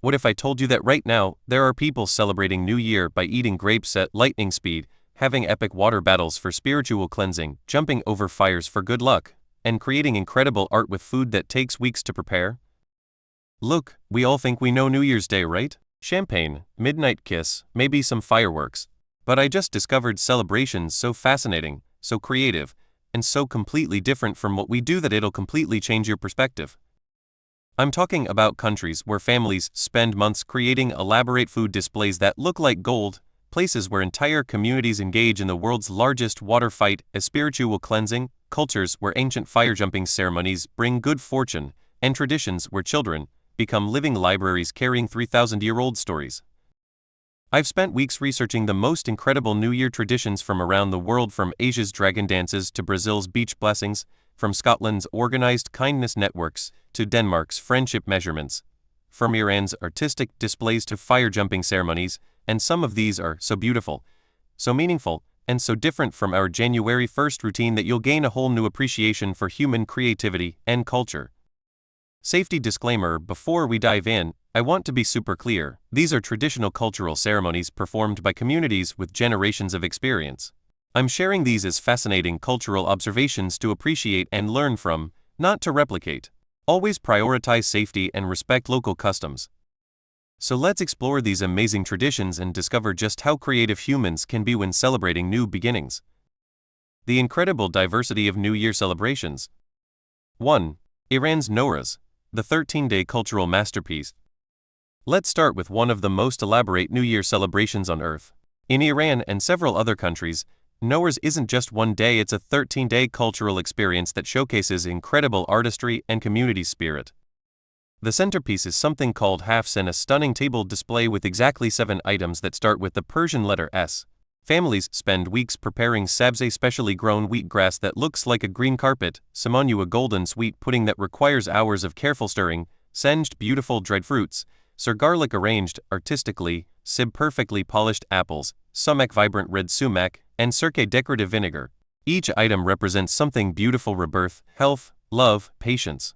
What if I told you that right now, there are people celebrating New Year by eating grapes at lightning speed, having epic water battles for spiritual cleansing, jumping over fires for good luck, and creating incredible art with food that takes weeks to prepare? Look, we all think we know New Year's Day, right? Champagne, midnight kiss, maybe some fireworks. But I just discovered celebrations so fascinating, so creative, and so completely different from what we do that it'll completely change your perspective. I'm talking about countries where families spend months creating elaborate food displays that look like gold, places where entire communities engage in the world's largest water fight as spiritual cleansing, cultures where ancient fire-jumping ceremonies bring good fortune, and traditions where children become living libraries carrying 3,000-year-old stories. I've spent weeks researching the most incredible New Year traditions from around the world, from Asia's dragon dances to Brazil's beach blessings, from Scotland's organized kindness networks to Denmark's friendship measurements, from Iran's artistic displays to fire-jumping ceremonies, and some of these are so beautiful, so meaningful, and so different from our January 1st routine that you'll gain a whole new appreciation for human creativity and culture. Safety disclaimer: before we dive in, I want to be super clear. These are traditional cultural ceremonies performed by communities with generations of experience. I'm sharing these as fascinating cultural observations to appreciate and learn from, not to replicate. Always prioritize safety and respect local customs. So let's explore these amazing traditions and discover just how creative humans can be when celebrating new beginnings. The incredible diversity of New Year celebrations. 1. Iran's Nowruz, the 13-day cultural masterpiece. Let's start with one of the most elaborate New Year celebrations on Earth. In Iran and several other countries, Nowruz isn't just one day, it's a 13-day cultural experience that showcases incredible artistry and community spirit. The centerpiece is something called hafs, a stunning table display with exactly 7 items that start with the Persian letter S. Families spend weeks preparing sabze, specially grown wheatgrass that looks like a green carpet, samonu, a golden sweet pudding that requires hours of careful stirring, senged, beautiful dried fruits, sir garlic arranged artistically, sib, perfectly polished apples, sumac, vibrant red sumac, and sirke, decorative vinegar. Each item represents something beautiful: rebirth, health, love, patience.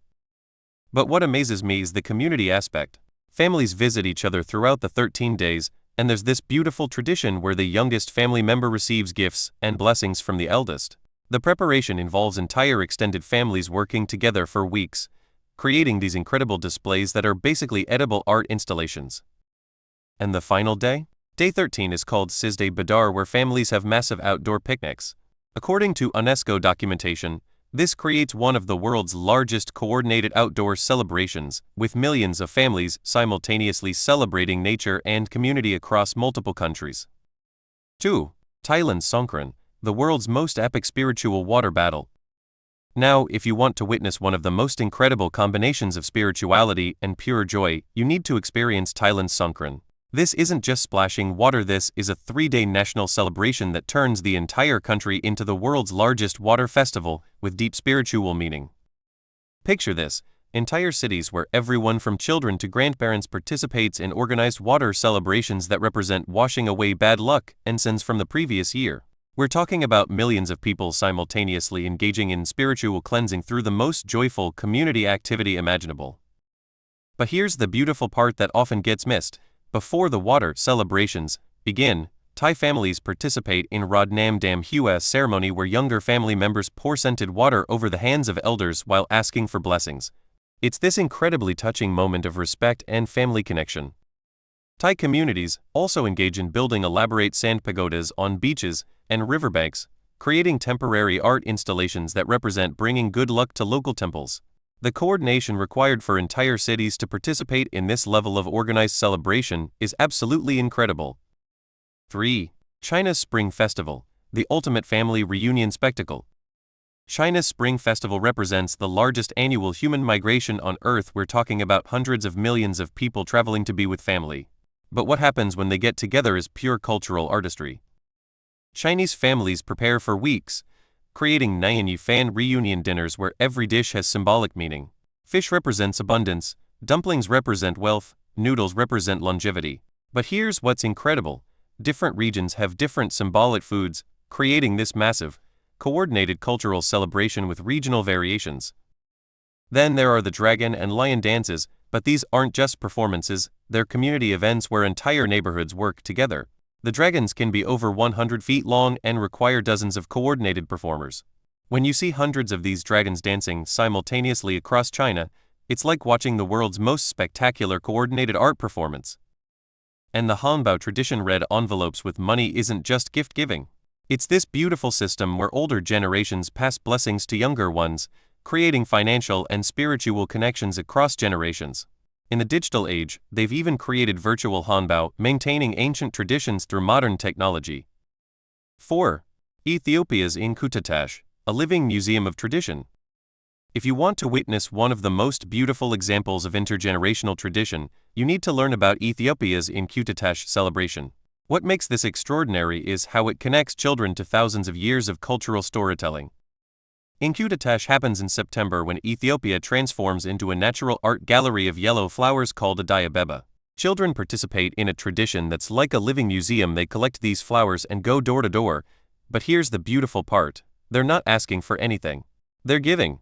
But what amazes me is the community aspect. Families visit each other throughout the 13 days, and there's this beautiful tradition where the youngest family member receives gifts and blessings from the eldest. The preparation involves entire extended families working together for weeks, creating these incredible displays that are basically edible art installations. And the final day? Day 13 is called Sizde Badar, where families have massive outdoor picnics. According to UNESCO documentation, this creates one of the world's largest coordinated outdoor celebrations, with millions of families simultaneously celebrating nature and community across multiple countries. 2. Thailand's Songkran, the world's most epic spiritual water battle. Now, if you want to witness one of the most incredible combinations of spirituality and pure joy, you need to experience Thailand's Songkran. This isn't just splashing water, this is a 3-day national celebration that turns the entire country into the world's largest water festival, with deep spiritual meaning. Picture this: entire cities where everyone from children to grandparents participates in organized water celebrations that represent washing away bad luck and sins from the previous year. We're talking about millions of people simultaneously engaging in spiritual cleansing through the most joyful community activity imaginable. But here's the beautiful part that often gets missed. Before the water celebrations begin, Thai families participate in Rod Nam Dam Hua ceremony, where younger family members pour scented water over the hands of elders while asking for blessings. It's this incredibly touching moment of respect and family connection. Thai communities also engage in building elaborate sand pagodas on beaches and riverbanks, creating temporary art installations that represent bringing good luck to local temples. The coordination required for entire cities to participate in this level of organized celebration is absolutely incredible. 3. China's Spring Festival, the ultimate family reunion spectacle. China's Spring Festival represents the largest annual human migration on Earth. We're talking about hundreds of millions of people traveling to be with family. But what happens when they get together is pure cultural artistry. Chinese families prepare for weeks, creating Nian Fan reunion dinners where every dish has symbolic meaning. Fish represents abundance, dumplings represent wealth, noodles represent longevity. But here's what's incredible: different regions have different symbolic foods, creating this massive, coordinated cultural celebration with regional variations. Then there are the dragon and lion dances, but these aren't just performances, they're community events where entire neighborhoods work together. The dragons can be over 100 feet long and require dozens of coordinated performers. When you see hundreds of these dragons dancing simultaneously across China, it's like watching the world's most spectacular coordinated art performance. And the Hanbao tradition, red envelopes with money, isn't just gift giving. It's this beautiful system where older generations pass blessings to younger ones, creating financial and spiritual connections across generations. In the digital age, they've even created virtual Hanbao, maintaining ancient traditions through modern technology. 4. Ethiopia's Inkutatash, a living museum of tradition. If you want to witness one of the most beautiful examples of intergenerational tradition, you need to learn about Ethiopia's Inkutatash celebration. What makes this extraordinary is how it connects children to thousands of years of cultural storytelling. Inkutatash happens in September when Ethiopia transforms into a natural art gallery of yellow flowers called a diabeba. Children participate in a tradition that's like a living museum. They collect these flowers and go door to door. But here's the beautiful part: they're not asking for anything. They're giving.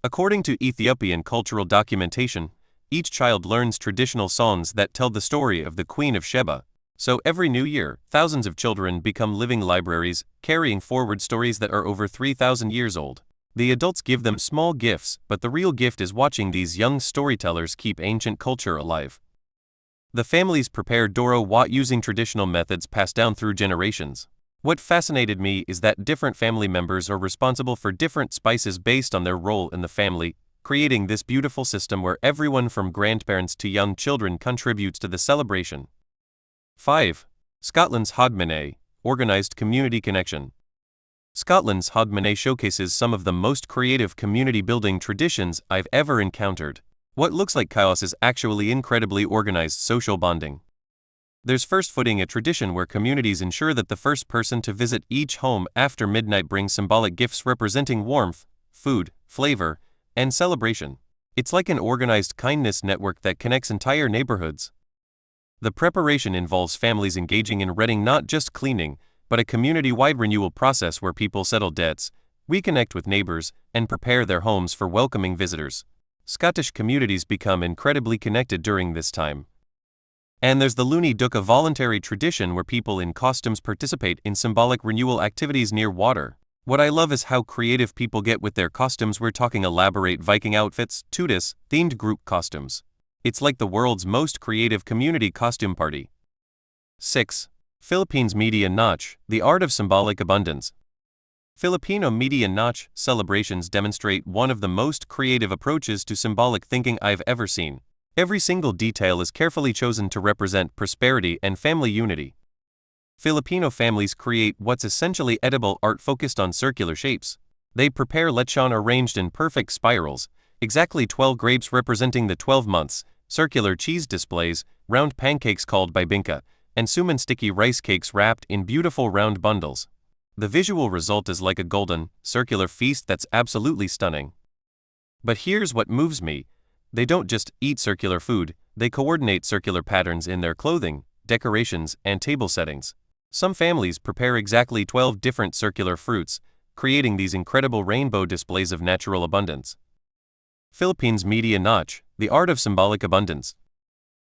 According to Ethiopian cultural documentation, each child learns traditional songs that tell the story of the Queen of Sheba. So every new year, thousands of children become living libraries, carrying forward stories that are over 3,000 years old. The adults give them small gifts, but the real gift is watching these young storytellers keep ancient culture alive. The families prepare Doro Wat using traditional methods passed down through generations. What fascinated me is that different family members are responsible for different spices based on their role in the family, creating this beautiful system where everyone from grandparents to young children contributes to the celebration. 5. Scotland's Hogmanay, organized community connection. Scotland's Hogmanay showcases some of the most creative community-building traditions I've ever encountered. What looks like chaos is actually incredibly organized social bonding. There's first footing, a tradition where communities ensure that the first person to visit each home after midnight brings symbolic gifts representing warmth, food, flavor, and celebration. It's like an organized kindness network that connects entire neighborhoods. The preparation involves families engaging in reading, not just cleaning, but a community-wide renewal process where people settle debts, reconnect with neighbors, and prepare their homes for welcoming visitors. Scottish communities become incredibly connected during this time. And there's the Luni Duk, a voluntary tradition where people in costumes participate in symbolic renewal activities near water. What I love is how creative people get with their costumes. We're talking elaborate Viking outfits, Tudis, themed group costumes. It's like the world's most creative community costume party. 6. Philippines Media Notch, the art of symbolic abundance. Filipino Media Notch celebrations demonstrate one of the most creative approaches to symbolic thinking I've ever seen. Every single detail is carefully chosen to represent prosperity and family unity. Filipino families create what's essentially edible art focused on circular shapes. They prepare lechon arranged in perfect spirals, exactly 12 grapes representing the 12 months, circular cheese displays, round pancakes called bibingka, and suman sticky rice cakes wrapped in beautiful round bundles. The visual result is like a golden, circular feast that's absolutely stunning. But here's what moves me: they don't just eat circular food, they coordinate circular patterns in their clothing, decorations, and table settings. Some families prepare exactly 12 different circular fruits, creating these incredible rainbow displays of natural abundance. Philippines Media Notch, the art of symbolic abundance.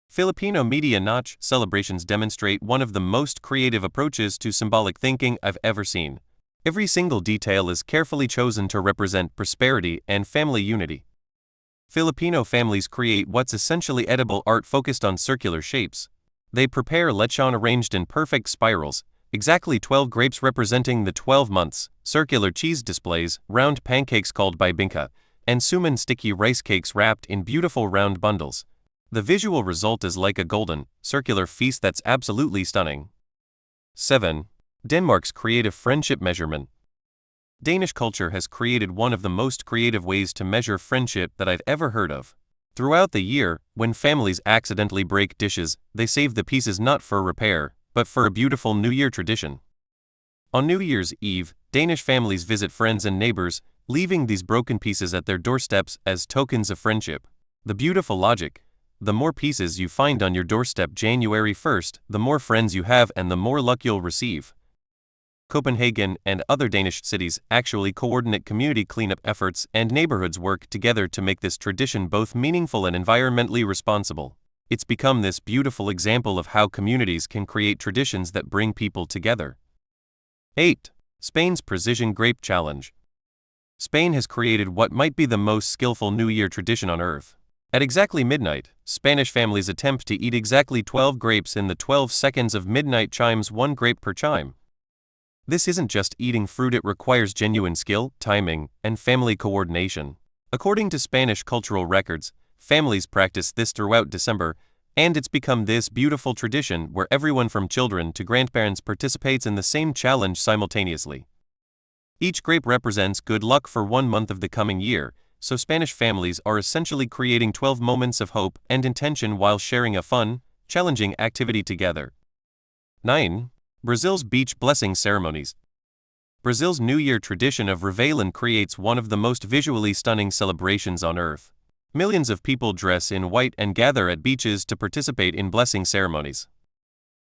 Filipino Media Notch celebrations demonstrate one of the most creative approaches to symbolic thinking I've ever seen. Every single detail is carefully chosen to represent prosperity and family unity. Filipino families create what's essentially edible art focused on circular shapes. They prepare lechon arranged in perfect spirals, exactly 12 grapes representing the 12 months, circular cheese displays, round pancakes called bibingka, and suman sticky rice cakes wrapped in beautiful round bundles. The visual result is like a golden, circular feast that's absolutely stunning. 7. Denmark's creative friendship measurement. Danish culture has created one of the most creative ways to measure friendship that I've ever heard of. Throughout the year, when families accidentally break dishes, they save the pieces not for repair, but for a beautiful New Year tradition. On New Year's Eve, Danish families visit friends and neighbors, leaving these broken pieces at their doorsteps as tokens of friendship. The beautiful logic: the more pieces you find on your doorstep January 1st, the more friends you have and the more luck you'll receive. Copenhagen, and other Danish cities actually coordinate community cleanup efforts, and neighborhoods work together to make this tradition both meaningful and environmentally responsible. It's become this beautiful example of how communities can create traditions that bring people together. 8. Spain's Precision Grape Challenge. Spain has created what might be the most skillful New Year tradition on earth. At exactly midnight, Spanish families attempt to eat exactly 12 grapes in the 12 seconds of midnight chimes, 1 grape per chime. This isn't just eating fruit, it requires genuine skill, timing, and family coordination. According to Spanish cultural records, families practice this throughout December, and it's become this beautiful tradition where everyone from children to grandparents participates in the same challenge simultaneously. Each grape represents good luck for 1 month of the coming year, so Spanish families are essentially creating 12 moments of hope and intention while sharing a fun, challenging activity together. 9. Brazil's Beach Blessing Ceremonies. Brazil's New Year tradition of Réveillon creates one of the most visually stunning celebrations on earth. Millions of people dress in white and gather at beaches to participate in blessing ceremonies.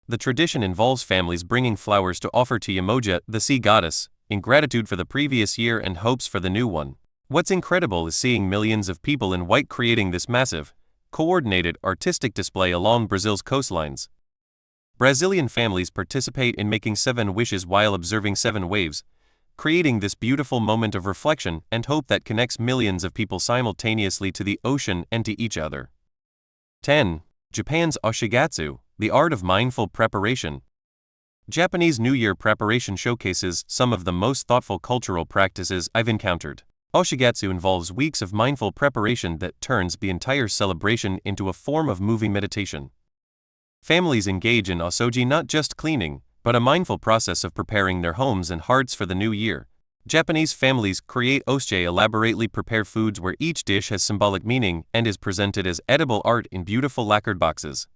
The tradition involves families bringing flowers to offer to Iemoja, the sea goddess, in gratitude for the previous year and hopes for the new one. What's incredible is seeing millions of people in white creating this massive, coordinated artistic display along Brazil's coastlines. Brazilian families participate in making 7 wishes while observing 7 waves, creating this beautiful moment of reflection and hope that connects millions of people simultaneously to the ocean and to each other. 10. Japan's Oshigatsu, the art of mindful preparation. Japanese New Year preparation showcases some of the most thoughtful cultural practices I've encountered. Oshigatsu involves weeks of mindful preparation that turns the entire celebration into a form of moving meditation. Families engage in osoji, not just cleaning, but a mindful process of preparing their homes and hearts for the new year. Japanese families create osje, elaborately prepare foods where each dish has symbolic meaning and is presented as edible art in beautiful lacquered boxes.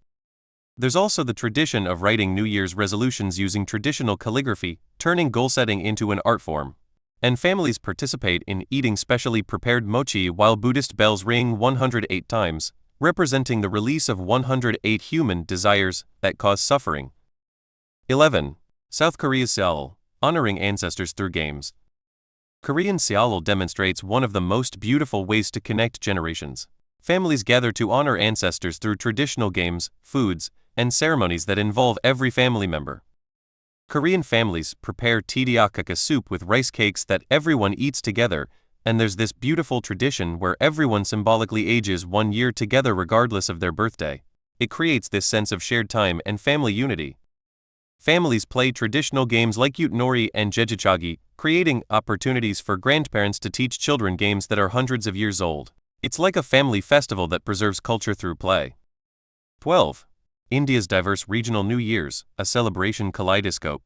There's also the tradition of writing New Year's resolutions using traditional calligraphy, turning goal setting into an art form. And families participate in eating specially prepared mochi while Buddhist bells ring 108 times, representing the release of 108 human desires that cause suffering. 11. South Korea's Seoul, honoring ancestors through games. Korean Seoul demonstrates one of the most beautiful ways to connect generations. Families gather to honor ancestors through traditional games, foods, and ceremonies that involve every family member. Korean families prepare tteokguk soup with rice cakes that everyone eats together, and there's this beautiful tradition where everyone symbolically ages 1 year together regardless of their birthday. It creates this sense of shared time and family unity. Families play traditional games like Yutenori and Jejichagi, creating opportunities for grandparents to teach children games that are hundreds of years old. It's like a family festival that preserves culture through play. 12. India's diverse regional New Year's, a celebration kaleidoscope.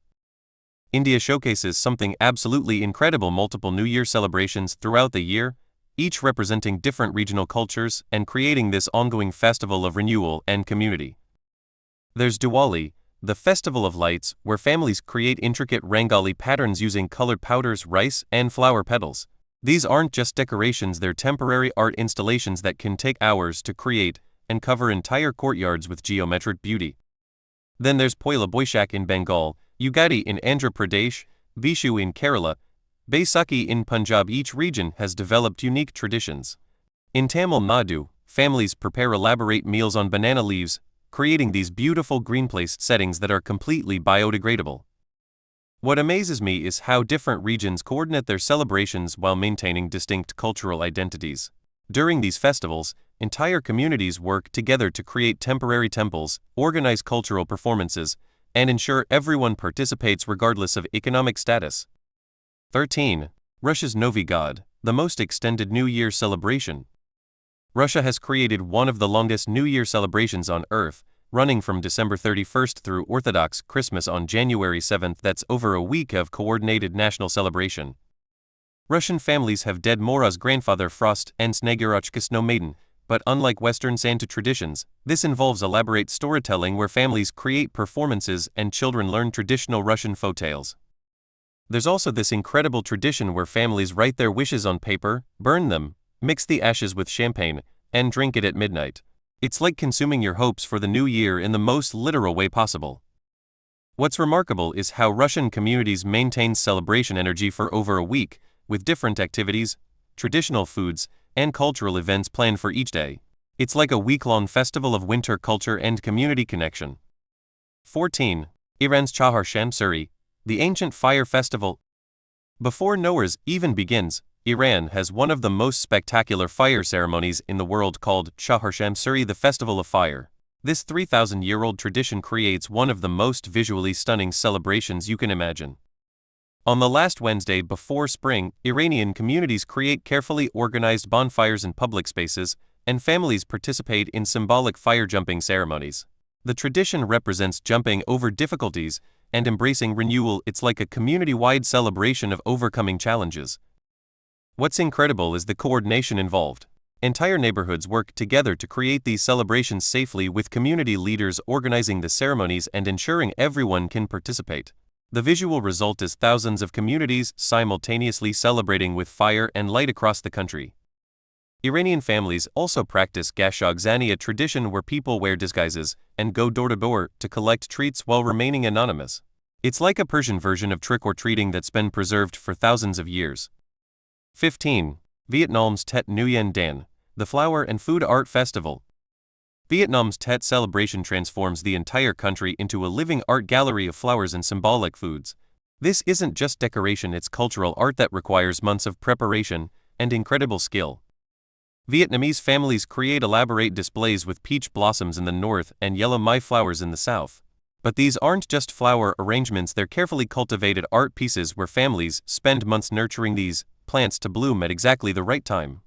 India showcases something absolutely incredible: multiple New Year celebrations throughout the year, each representing different regional cultures and creating this ongoing festival of renewal and community. There's Diwali, the festival of lights, where families create intricate Rangali patterns using colored powders, rice, and flower petals. These aren't just decorations, they're temporary art installations that can take hours to create and cover entire courtyards with geometric beauty. Then there's Poila Boishak in Bengal, Ugadi in Andhra Pradesh, Vishu in Kerala, Baisakhi in Punjab. Each region has developed unique traditions. In Tamil Nadu, families prepare elaborate meals on banana leaves, creating these beautiful green place settings that are completely biodegradable. What amazes me is how different regions coordinate their celebrations while maintaining distinct cultural identities. During these festivals, entire communities work together to create temporary temples, organize cultural performances, and ensure everyone participates regardless of economic status. 13. Russia's Novi God, the most extended New Year celebration. Russia has created one of the longest New Year celebrations on Earth, running from December 31st through Orthodox Christmas on January 7th. That's over a week of coordinated national celebration. Russian families have Ded Moroz, grandfather Frost, and Snegurochka, snow maiden, but unlike Western Santa traditions, this involves elaborate storytelling where families create performances and children learn traditional Russian folktales. There's also this incredible tradition where families write their wishes on paper, burn them, mix the ashes with champagne, and drink it at midnight. It's like consuming your hopes for the new year in the most literal way possible. What's remarkable is how Russian communities maintain celebration energy for over a week, with different activities, traditional foods, and cultural events planned for each day. It's like a week-long festival of winter culture and community connection. 14. Iran's Chahar Shamsuri, the ancient fire festival. Before Nowruz even begins, Iran has one of the most spectacular fire ceremonies in the world called Chahar Shamsuri, the Festival of Fire. This 3,000-year-old tradition creates one of the most visually stunning celebrations you can imagine. On the last Wednesday before spring, Iranian communities create carefully organized bonfires in public spaces, and families participate in symbolic fire-jumping ceremonies. The tradition represents jumping over difficulties and embracing renewal. It's like a community-wide celebration of overcoming challenges. What's incredible is the coordination involved. Entire neighborhoods work together to create these celebrations safely, with community leaders organizing the ceremonies and ensuring everyone can participate. The visual result is thousands of communities simultaneously celebrating with fire and light across the country. Iranian families also practice gashogzani, a tradition where people wear disguises and go door to door to collect treats while remaining anonymous. It's like a Persian version of trick-or-treating that's been preserved for thousands of years. 15. Vietnam's Tet Nguyen Dan, the Flower and Food Art Festival. Vietnam's Tet celebration transforms the entire country into a living art gallery of flowers and symbolic foods. This isn't just decoration, it's cultural art that requires months of preparation and incredible skill. Vietnamese families create elaborate displays with peach blossoms in the north and yellow mai flowers in the south. But these aren't just flower arrangements, they're carefully cultivated art pieces where families spend months nurturing these plants to bloom at exactly the right time.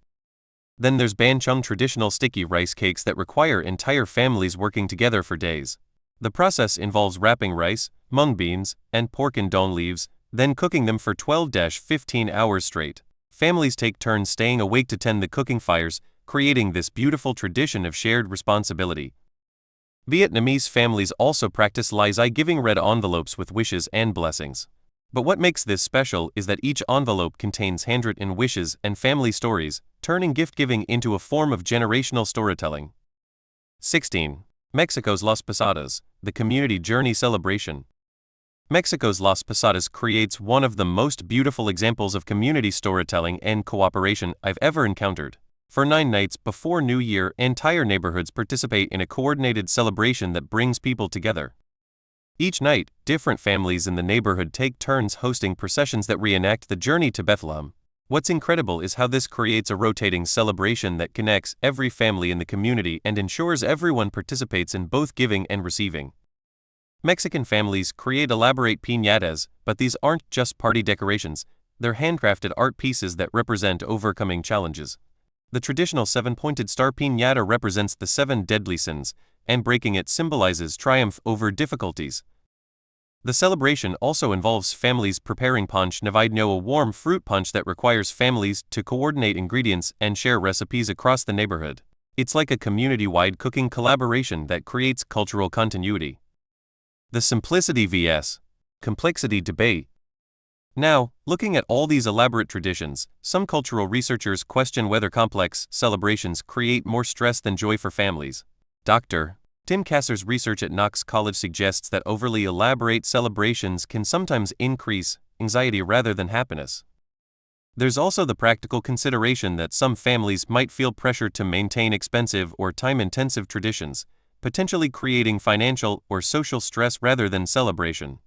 Then there's Ban Chung, traditional sticky rice cakes that require entire families working together for days. The process involves wrapping rice, mung beans, and pork in dawn leaves, then cooking them for 12-15 hours straight. Families take turns staying awake to tend the cooking fires, creating this beautiful tradition of shared responsibility. Vietnamese families also practice Lai Zai, giving red envelopes with wishes and blessings. But what makes this special is that each envelope contains handwritten wishes and family stories, turning gift-giving into a form of generational storytelling. 16. Mexico's Las Posadas, the community journey celebration. Mexico's Las Posadas creates one of the most beautiful examples of community storytelling and cooperation I've ever encountered. For 9 nights before New Year, entire neighborhoods participate in a coordinated celebration that brings people together. Each night, different families in the neighborhood take turns hosting processions that reenact the journey to Bethlehem. What's incredible is how this creates a rotating celebration that connects every family in the community and ensures everyone participates in both giving and receiving. Mexican families create elaborate piñatas, but these aren't just party decorations, they're handcrafted art pieces that represent overcoming challenges. The traditional 7-pointed star piñata represents the 7 deadly sins, and breaking it symbolizes triumph over difficulties. The celebration also involves families preparing punch navidno, a warm fruit punch that requires families to coordinate ingredients and share recipes across the neighborhood. It's like a community-wide cooking collaboration that creates cultural continuity. The simplicity vs. complexity debate. Now, looking at all these elaborate traditions, some cultural researchers question whether complex celebrations create more stress than joy for families. Dr. Tim Kasser's research at Knox College suggests that overly elaborate celebrations can sometimes increase anxiety rather than happiness. There's also the practical consideration that some families might feel pressure to maintain expensive or time-intensive traditions, potentially creating financial or social stress rather than celebration.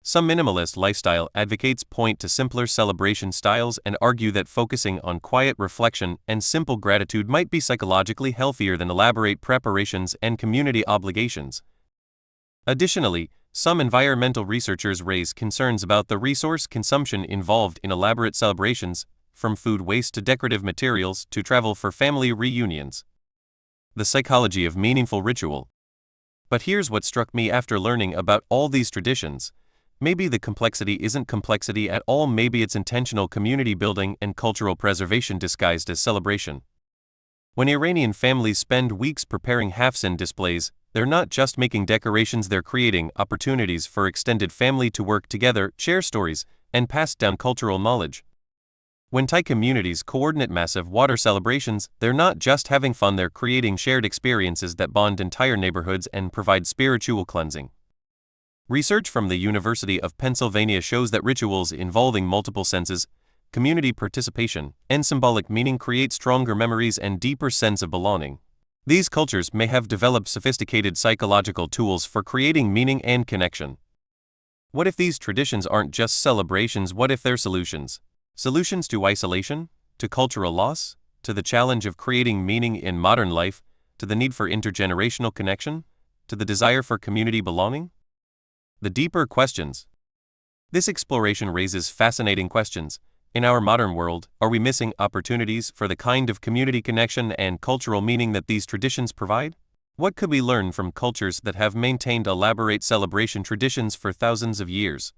Some minimalist lifestyle advocates point to simpler celebration styles and argue that focusing on quiet reflection and simple gratitude might be psychologically healthier than elaborate preparations and community obligations. Additionally, some environmental researchers raise concerns about the resource consumption involved in elaborate celebrations, from food waste to decorative materials to travel for family reunions. The psychology of meaningful ritual. But here's what struck me after learning about all these traditions. Maybe the complexity isn't complexity at all, maybe it's intentional community building and cultural preservation disguised as celebration. When Iranian families spend weeks preparing half-sin displays, they're not just making decorations, they're creating opportunities for extended family to work together, share stories, and pass down cultural knowledge. When Thai communities coordinate massive water celebrations, they're not just having fun, they're creating shared experiences that bond entire neighborhoods and provide spiritual cleansing. Research from the University of Pennsylvania shows that rituals involving multiple senses, community participation, and symbolic meaning create stronger memories and deeper sense of belonging. These cultures may have developed sophisticated psychological tools for creating meaning and connection. What if these traditions aren't just celebrations? What if they're solutions? Solutions to isolation, to cultural loss, to the challenge of creating meaning in modern life, to the need for intergenerational connection, to the desire for community belonging? The deeper questions. This exploration raises fascinating questions. In our modern world, are we missing opportunities for the kind of community connection and cultural meaning that these traditions provide? What could we learn from cultures that have maintained elaborate celebration traditions for thousands of years?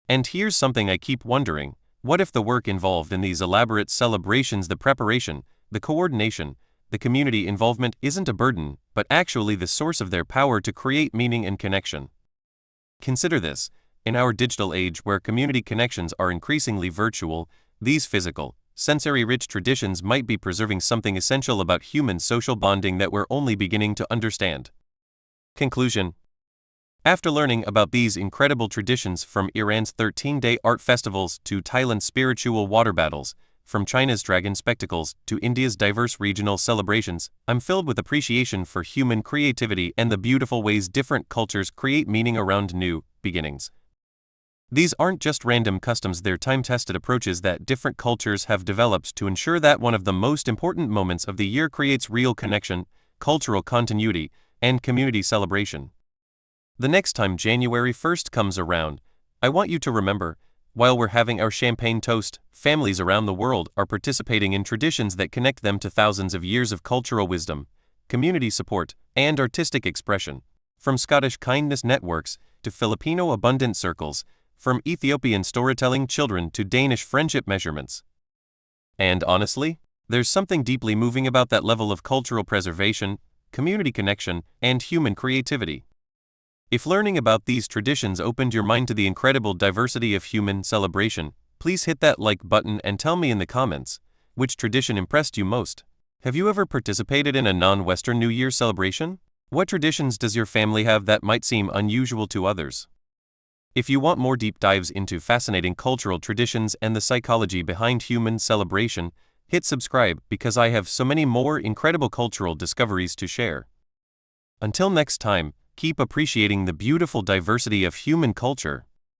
And here's something I keep wondering. What if the work involved in these elaborate celebrations, the preparation, the coordination, the community involvement isn't a burden, but actually the source of their power to create meaning and connection? Consider this. In our digital age where community connections are increasingly virtual, these physical, sensory-rich traditions might be preserving something essential about human social bonding that we're only beginning to understand. Conclusion. After learning about these incredible traditions, from Iran's 13-day art festivals to Thailand's spiritual water battles, from China's dragon spectacles to India's diverse regional celebrations, I'm filled with appreciation for human creativity and the beautiful ways different cultures create meaning around new beginnings. These aren't just random customs, they're time-tested approaches that different cultures have developed to ensure that one of the most important moments of the year creates real connection, cultural continuity, and community celebration. The next time January 1st comes around, I want you to remember, while we're having our champagne toast, families around the world are participating in traditions that connect them to thousands of years of cultural wisdom, community support, and artistic expression. From Scottish kindness networks to Filipino abundant circles, from Ethiopian storytelling children to Danish friendship measurements. And honestly, there's something deeply moving about that level of cultural preservation, community connection, and human creativity. If learning about these traditions opened your mind to the incredible diversity of human celebration, please hit that like button and tell me in the comments, which tradition impressed you most? Have you ever participated in a non-Western New Year celebration? What traditions does your family have that might seem unusual to others? If you want more deep dives into fascinating cultural traditions and the psychology behind human celebration, hit subscribe because I have so many more incredible cultural discoveries to share. Until next time, keep appreciating the beautiful diversity of human culture.